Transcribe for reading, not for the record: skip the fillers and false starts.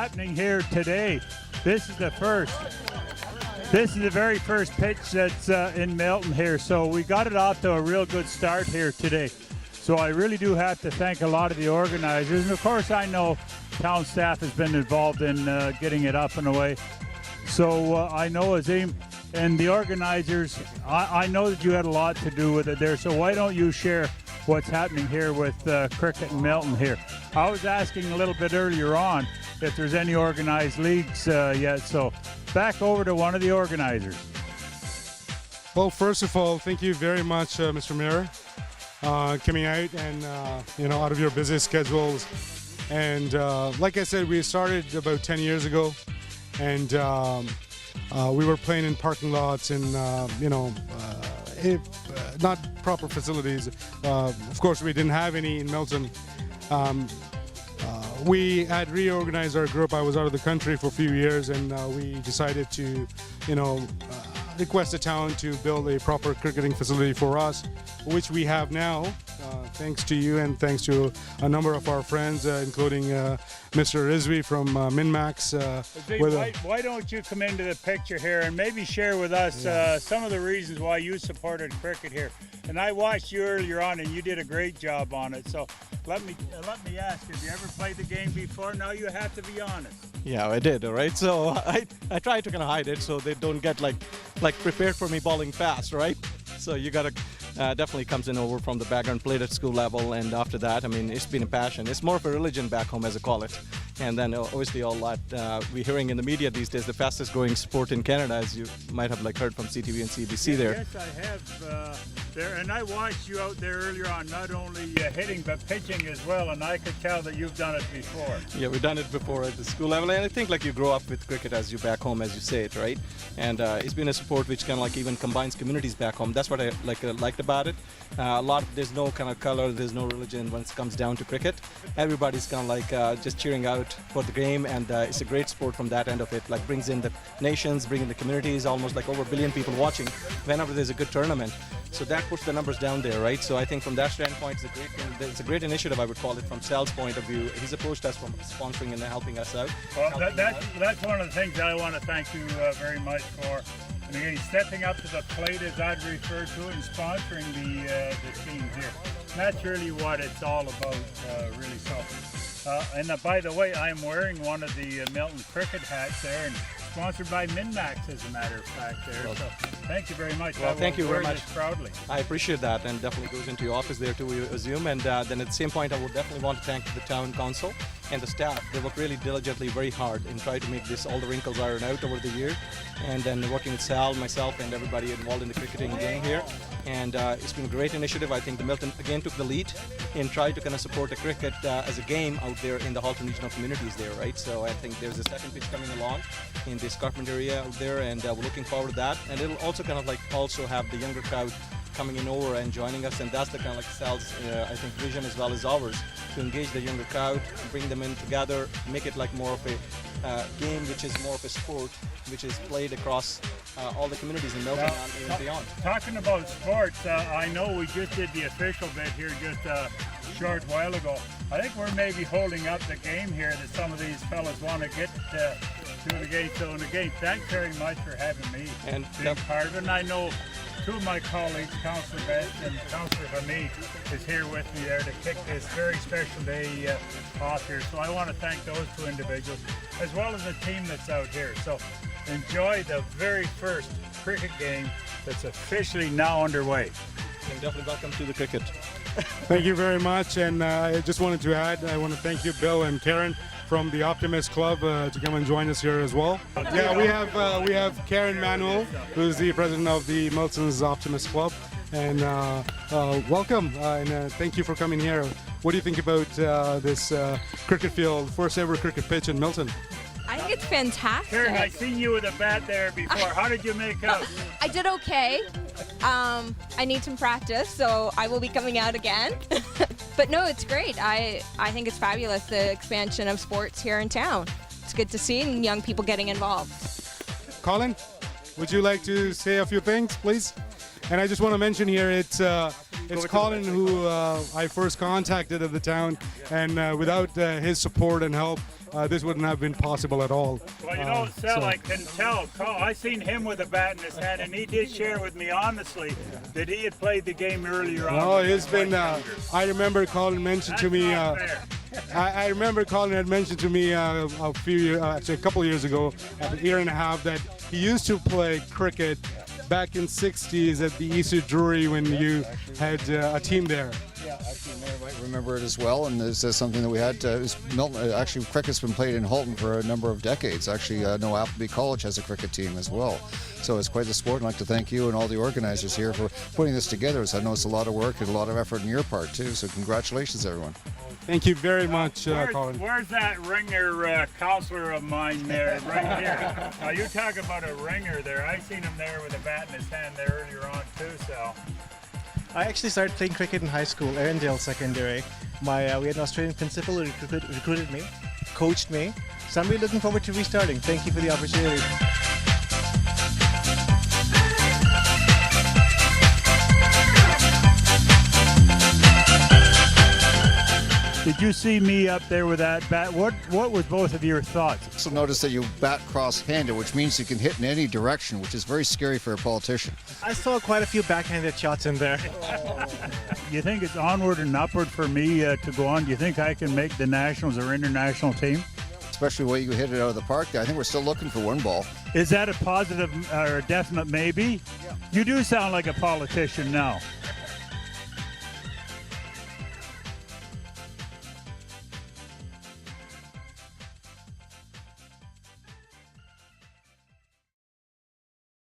happening here today. This is the first. This is the very first pitch that's in Milton here. So we got it off to a real good start here today. So I really do have to thank a lot of the organizers. And of course, I know town staff has been involved in getting it up and away. So I know Azim and the organizers, I know that you had a lot to do with it there. So why don't you share what's happening here with cricket in Milton here? I was asking a little bit earlier on if there's any organized leagues yet. So back over to one of the organizers. Well, first of all, thank you very much, Mr. Mayor, coming out and, out of your busy schedules. And like I said, we started about 10 years ago, and we were playing in parking lots and, not proper facilities. Of course, we didn't have any in Milton. We had reorganized our group. I was out of the country for a few years, and we decided to, request the town to build a proper cricketing facility for us, which we have now, thanks to you and thanks to a number of our friends, including Mr. Rizvi from Minmax. Why don't you come into the picture here and maybe share with us some of the reasons why you supported cricket here? And I watched you earlier on, and you did a great job on it. So let me ask, have you ever played the game before? Now you have to be honest. Yeah, I did. All right. So I try to kind of hide it so they don't get like prepared for me bowling fast, right? So you gotta definitely comes in over from the background, played at school level, and after that, I mean, it's been a passion. It's more of a religion back home, as I call it. And then obviously all that we're hearing in the media these days, the fastest growing sport in Canada, as you might have heard from CTV and CBC there. Yes, I have there, and I watched you out there earlier on, not only hitting but pitching as well, and I could tell that you've done it before. Yeah, we've done it before at the school level, and I think like you grow up with cricket as you back home, as you say it, right? And it's been a sport which kind of like even combines communities back home. That's what I liked about it. There's no kind of color, there's no religion when it comes down to cricket. Everybody's kind of like just cheering out for the game, and it's a great sport from that end of it. Like brings in the nations, bringing the communities, almost like over 1 billion people watching whenever there's a good tournament. So that puts the numbers down there, right? So I think from that standpoint, it's a great thing. It's a great initiative, I would call it, from Sal's point of view. He's approached us from sponsoring and helping us out. Well, that's one of the things I want to thank you very much for. And again, stepping up to the plate, as I'd refer to it, and sponsoring the teams here. And that's really what it's all about, really. So, and by the way, I'm wearing one of the Milton cricket hats there, and sponsored by Minmax, as a matter of fact. There. Well, so, thank you very much. Well, thank you very much. Proudly. I appreciate that, and definitely goes into your office there too, we assume. And then at the same point, I would definitely want to thank the town council and the staff. They work really diligently, very hard in trying to make this all the wrinkles iron out over the year. And then working with Sal, myself, and everybody involved in the cricketing game here. And it's been a great initiative. I think the Milton again took the lead in trying to kind of support the cricket as a game out there in the Halton regional communities there, right? So I think there's a second pitch coming along in the escarpment area out there, and we're looking forward to that. And it'll also kind of like also have the younger crowd coming in over and joining us, and that's the kind of like Sal's, I think, vision as well as ours, to engage the younger crowd, bring them in together, make it like more of a game which is more of a sport, which is played across all the communities in Milton and beyond. Talking about sports, I know we just did the official bit here just a short while ago. I think we're maybe holding up the game here that some of these fellas want to get to the game. So again, thanks very much for having me and being part of it. And I know two of my colleagues, Councillor Best and Councillor Hamid, is here with me there to kick this very special day off here. So I want to thank those two individuals, as well as the team that's out here. So enjoy the very first cricket game that's officially now underway. And definitely welcome to the cricket. Thank you very much, and I just wanted to add, I want to thank you, Bill and Karen, from the Optimist Club to come and join us here as well. Yeah, we have Karen Manuel, who's the president of the Milton's Optimist Club, and welcome, and thank you for coming here. What do you think about this cricket field, first ever cricket pitch in Milton? I think it's fantastic. Karen, I seen you with a bat there before. How did you make out? I did okay. I need some practice, so I will be coming out again. But no, it's great. I think it's fabulous, the expansion of sports here in town. It's good to see and young people getting involved. Colin, would you like to say a few things, please? And I just want to mention here, it's It's Colin who I first contacted at the town, and without his support and help, this wouldn't have been possible at all. Well, you know, Sel, I can tell. I seen him with a bat in his hand, and he did share with me honestly that he had played the game earlier on. No, it's been. I remember Colin mentioned to me. I remember Colin had mentioned to me actually a couple of years ago, a year and a half, that he used to play cricket back in '60s at the Easter Drury when you had a team there. Yeah, actually, Mayor might remember it as well, and this is something that we had. Milton, actually, cricket's been played in Halton for a number of decades. Actually, I know Appleby College has a cricket team as well. So it's quite the sport. I'd like to thank you and all the organizers here for putting this together. So I know it's a lot of work and a lot of effort on your part too. So congratulations, everyone. Thank you very much, Colin. Where's that ringer counselor of mine there, right here? Now you talk about a ringer there. I seen him there with a bat in his hand there earlier on too, Sal. I actually started playing cricket in high school, Arundel Secondary. We had an Australian principal who recruited me, coached me, so I'm really looking forward to restarting. Thank you for the opportunity. Did you see me up there with that bat? What was both of your thoughts? Also notice that you bat cross-handed, which means you can hit in any direction, which is very scary for a politician. I saw quite a few backhanded shots in there. You think it's onward and upward for me to go on? Do you think I can make the nationals or international team? Especially the way you hit it out of the park. I think we're still looking for one ball. Is that a positive or a definite maybe? Yeah. You do sound like a politician now.